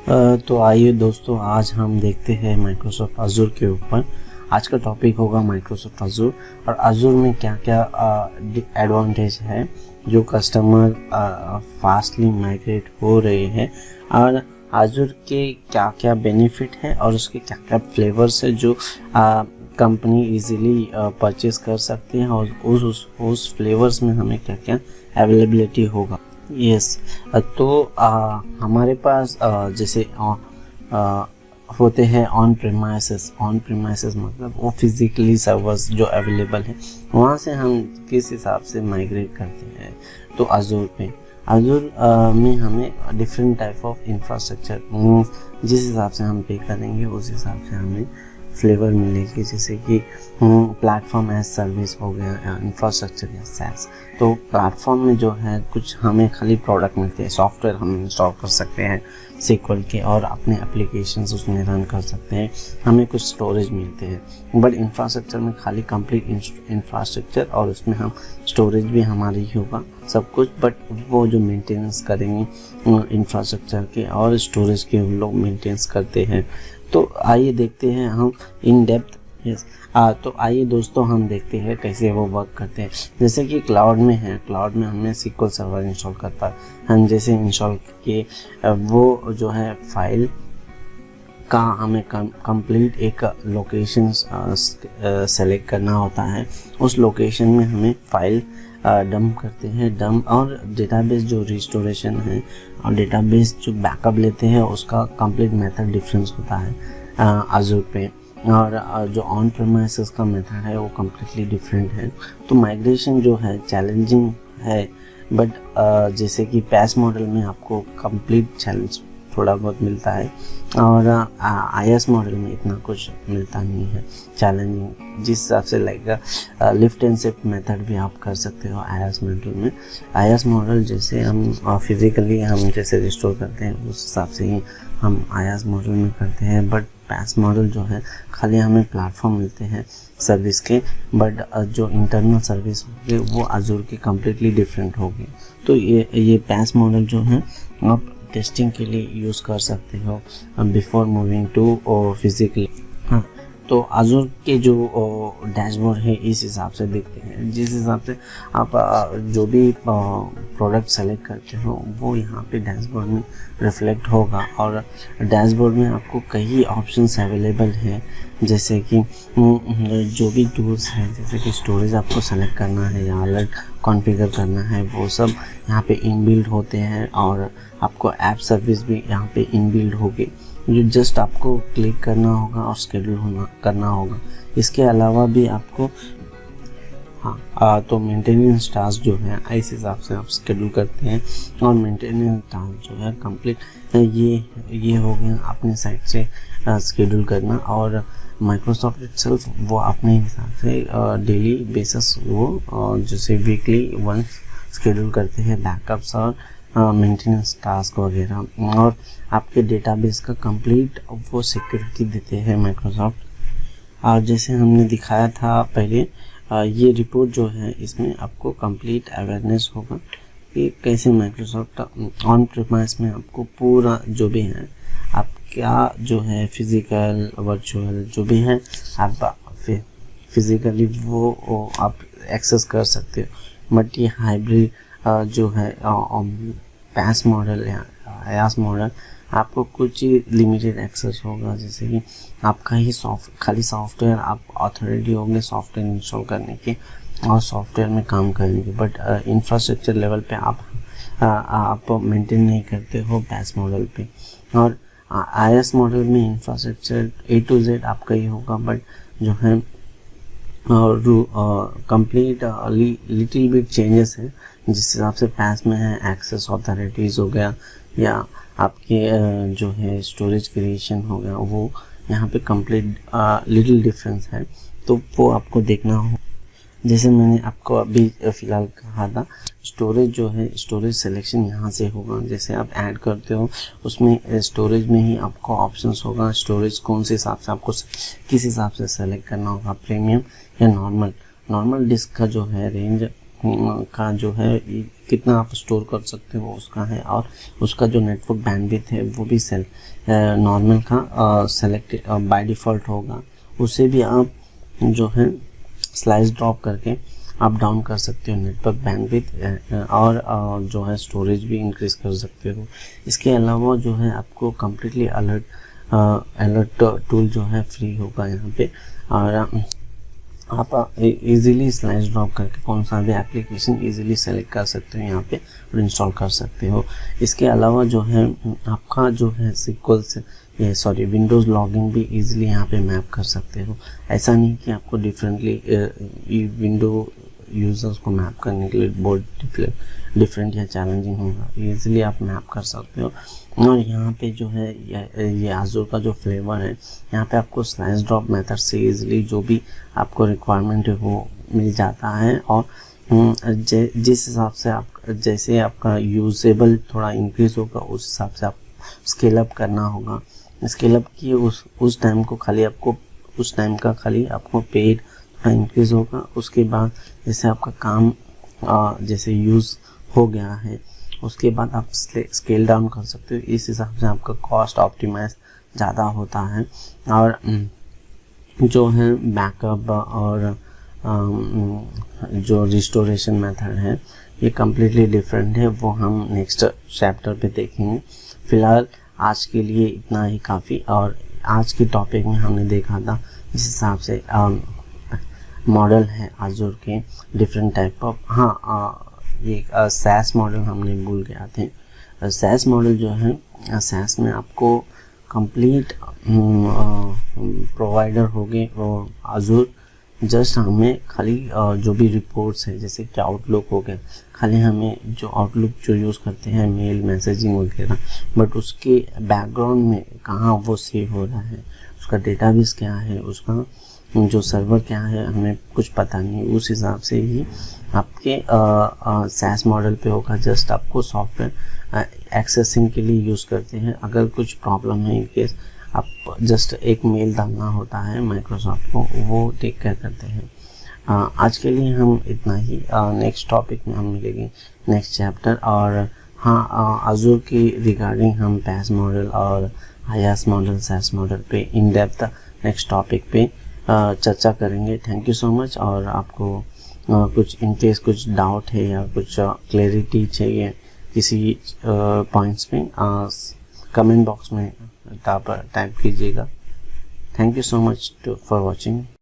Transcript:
तो आइए दोस्तों, आज हम देखते हैं माइक्रोसॉफ्ट अजूर के ऊपर। आज का टॉपिक होगा माइक्रोसॉफ्ट अजूर और अजूर में क्या क्या एडवांटेज है जो कस्टमर फास्टली माइग्रेट हो रहे हैं, और अजूर के क्या क्या बेनिफिट है और उसके क्या क्या फ्लेवर्स है जो कंपनी इजीली परचेज कर सकती है, और उस फ्लेवर्स में हमें क्या क्या अवेलेबिलिटी होगा। यस, तो हमारे पास जैसे होते हैं ऑन प्रेमाइसेस मतलब वो फिजिकली सर्वर्स जो अवेलेबल है, वहाँ से हम किस हिसाब से माइग्रेट करते हैं। तो अजूर में हमें डिफरेंट टाइप ऑफ इंफ्रास्ट्रक्चर, जिस हिसाब से हम पे करेंगे उस हिसाब से हमें फ्लेवर मिलेगी। जैसे कि प्लेटफॉर्म एज सर्विस हो गया, इंफ्रास्ट्रक्चर या सैस। तो प्लेटफॉर्म में जो है कुछ हमें खाली प्रोडक्ट मिलते हैं, सॉफ्टवेयर हम इंस्टॉल कर सकते हैं SQL के और अपने एप्लीकेशंस उसमें रन कर सकते हैं, हमें कुछ स्टोरेज मिलते हैं। बट इंफ्रास्ट्रक्चर में खाली कंप्लीट इंफ्रास्ट्रक्चर और उसमें हम स्टोरेज भी हमारी ही होगा सब कुछ, बट वो जो मेंटेनेंस करेंगे इंफ्रास्ट्रक्चर के और स्टोरेज के हम लोग मेंटेनेंस करते हैं। तो आइए देखते हैं हम इन डेप्थ। यस, तो आइए दोस्तों हम देखते हैं कैसे वो वर्क करते हैं। जैसे कि क्लाउड में हमने SQL सर्वर इंस्टॉल करता है, हम जैसे इंस्टॉल किए वो जो है फाइल का हमें कंप्लीट एक लोकेशन सेलेक्ट करना होता है। उस लोकेशन में हमें फाइल डंप करते हैं और डेटाबेस जो रिस्टोरेशन है और डेटाबेस जो बैकअप लेते हैं उसका कंप्लीट मेथड डिफरेंस होता है अजूर पे, और जो ऑन प्रेमाइसेस का मेथड है वो कम्प्लीटली डिफरेंट है। तो माइग्रेशन जो है चैलेंजिंग है, बट जैसे कि पैस मॉडल में आपको कंप्लीट चैलेंज थोड़ा बहुत मिलता है, और IaaS मॉडल में इतना कुछ मिलता नहीं है चैलेंजिंग। जिस हिसाब से like lift and shift method भी आप कर सकते हो IaaS मॉडल में। IaaS मॉडल जैसे हम फिजिकली हम जैसे रिस्टोर करते हैं उस हिसाब से ही हम IaaS मॉडल में करते हैं। बट पैस मॉडल जो है खाली हमें प्लेटफॉर्म मिलते हैं सर्विस के, बट जो इंटरनल सर्विस होगी वो अजूर की कम्प्लीटली डिफरेंट होगी। तो ये पैस मॉडल जो है आप टेस्टिंग के लिए यूज़ कर सकते हो बिफोर मूविंग टू फिजिकली। हाँ, तो अजूर के जो डैशबोर्ड है इस हिसाब से दिखते हैं। जिस हिसाब से आप जो भी प्रोडक्ट सेलेक्ट करते हो वो यहाँ पे डैशबोर्ड में रिफ्लेक्ट होगा, और डैशबोर्ड में आपको कई ऑप्शंस अवेलेबल हैं। जैसे कि जो भी टूल्स हैं, जैसे कि स्टोरेज आपको सेलेक्ट करना है या अलर्ट कॉन्फ़िगर करना है, वो सब यहाँ पे इनबिल्ड होते हैं, और आपको ऐप सर्विस भी यहाँ पे इनबिल्ड होगी जो जस्ट आपको क्लिक करना होगा और शेड्यूल करना होगा। इसके अलावा भी आपको तो मेंटेनेंस टास्क जो है इस हिसाब से आप शेड्यूल करते हैं, और मेंटेनेंस टास्क जो है कंप्लीट ये हो गया अपने साइड से शेड्यूल करना, और माइक्रोसॉफ्ट इटसेल्फ वो अपने हिसाब से डेली बेसिस वो जैसे वीकली वंस शेड्यूल करते हैं बैकअप्स और मेंटेनेंस टास्क वगैरह, और आपके डेटाबेस का कंप्लीट वो सिक्योरिटी देते हैं माइक्रोसॉफ्ट। और जैसे हमने दिखाया था पहले, ये रिपोर्ट जो है इसमें आपको कंप्लीट अवेयरनेस होगा कि कैसे माइक्रोसॉफ्ट ऑन प्रेमाइस में आपको पूरा जो भी है आप क्या जो है फिज़िकल वर्चुअल जो भी है आप फिज़िकली वो आप एक्सेस कर सकते हो। बट ये हाइब्रिड जो है पैस मॉडल या IaaS मॉडल आपको कुछ ही लिमिटेड एक्सेस होगा। जैसे कि आपका ही खाली सॉफ्टवेयर आप अथॉरिटी होंगे सॉफ्टवेयर इंस्टॉल करने के और सॉफ्टवेयर में काम करने के, बट इंफ्रास्ट्रक्चर लेवल पे आप मेंटेन नहीं करते हो पैस मॉडल पे। और IaaS मॉडल में इंफ्रास्ट्रक्चर A to Z आपका ही होगा, बट जो है कंप्लीट लिटिल बिट चेंजेस है। जिस हिसाब से पैस में है एक्सेस अथॉरिटीज़ हो गया या आपके जो है स्टोरेज क्रिएशन हो गया, वो यहाँ पे कंप्लीट लिटिल डिफरेंस है, तो वो आपको देखना हो। जैसे मैंने आपको अभी फ़िलहाल कहा था, स्टोरेज जो है स्टोरेज सिलेक्शन यहाँ से होगा। जैसे आप ऐड करते हो उसमें स्टोरेज में ही आपको ऑप्शंस होगा, स्टोरेज कौन से हिसाब से आपको किस हिसाब से सेलेक्ट करना होगा, प्रीमियम या नॉर्मल डिस्क का जो है रेंज का जो है कितना आप स्टोर कर सकते हो उसका है, और उसका जो नेटवर्क बैंडविड्थ है वो भी नॉर्मल का सेलेक्ट बाय डिफ़ॉल्ट होगा, उसे भी आप जो है स्लाइस ड्रॉप करके आप डाउन कर सकते हो नेटवर्क बैंडविड्थ, और जो है स्टोरेज भी इंक्रीज़ कर सकते हो। इसके अलावा जो है आपको कम्प्लीटली अलर्ट टूल जो है फ्री होगा यहाँ पे, और आप इजीली स्लाइस ड्रॉप करके कौन सा भी एप्लीकेशन इजीली सेलेक्ट कर सकते हो यहाँ पे और इंस्टॉल कर सकते हो। इसके अलावा जो है आपका जो है विंडोज़ लॉगिन भी इजीली यहाँ पे मैप कर सकते हो। ऐसा नहीं कि आपको डिफरेंटली विंडो यूज़र्स को मैप करने के लिए बहुत डिफरेंट या चैलेंजिंग होगा, इजीली आप मैप कर सकते हो। और यहाँ पे जो है ये आज़ूर का जो फ्लेवर है, यहाँ पे आपको स्लाइस ड्रॉप मेथड से इजीली जो भी आपको रिक्वायरमेंट है वो मिल जाता है, और जिस हिसाब से आप जैसे आपका यूजेबल थोड़ा इंक्रीज होगा उस हिसाब से आप स्केल अप करना होगा। स्केल अप किए उस टाइम को खाली आपको उस टाइम का खाली आपको पेड थोड़ा इंक्रीज होगा। उसके बाद जैसे आपका काम जैसे यूज़ हो गया है उसके बाद आप स्केल डाउन कर सकते हो। इस हिसाब से आपका कॉस्ट ऑप्टिमाइज ज़्यादा होता है। और जो है बैकअप और जो रिस्टोरेशन मेथड है ये कम्प्लीटली डिफरेंट है, वो हम नेक्स्ट चैप्टर पे देखेंगे। फ़िलहाल आज के लिए इतना ही काफ़ी। और आज के टॉपिक में हमने देखा था जिस हिसाब से मॉडल है आज़ूर के डिफरेंट टाइप ऑफ, ये सैस मॉडल हमने भूल गया थे। सैस मॉडल जो है सैस में आपको कंप्लीट प्रोवाइडर हो गए और आज़ूर जस्ट हमें खाली जो भी रिपोर्ट्स है जैसे कि आउटलुक हो गया, खाली हमें जो आउटलुक जो यूज़ करते हैं मेल मैसेजिंग वगैरह, बट उसके बैकग्राउंड में कहाँ वो सेव हो रहा है, उसका डेटाबेस क्या है, उसका जो सर्वर क्या है, हमें कुछ पता नहीं। उस हिसाब से ही आपके सैस मॉडल पे होगा। जस्ट आपको सॉफ्टवेयर एक्सेसिंग के लिए यूज़ करते हैं। अगर कुछ प्रॉब्लम है इन केस आप जस्ट एक मेल डालना होता है माइक्रोसॉफ्ट को, वो टेक केयर करते हैं। आज के लिए हम इतना ही। नेक्स्ट टॉपिक में हम मिलेंगे नेक्स्ट चैप्टर। और हाँ, आज़ूर की रिगार्डिंग हम पैस मॉडल और आयास मॉडल सैस मॉडल पे इन डेप्थ नेक्स्ट टॉपिक पे चर्चा करेंगे। Thank you so much. और आपको कुछ इन केस कुछ डाउट है या कुछ क्लैरिटी चाहिए किसी पॉइंट्स पे, कमेंट बॉक्स में टाइप कीजिएगा। Thank you so much for watching.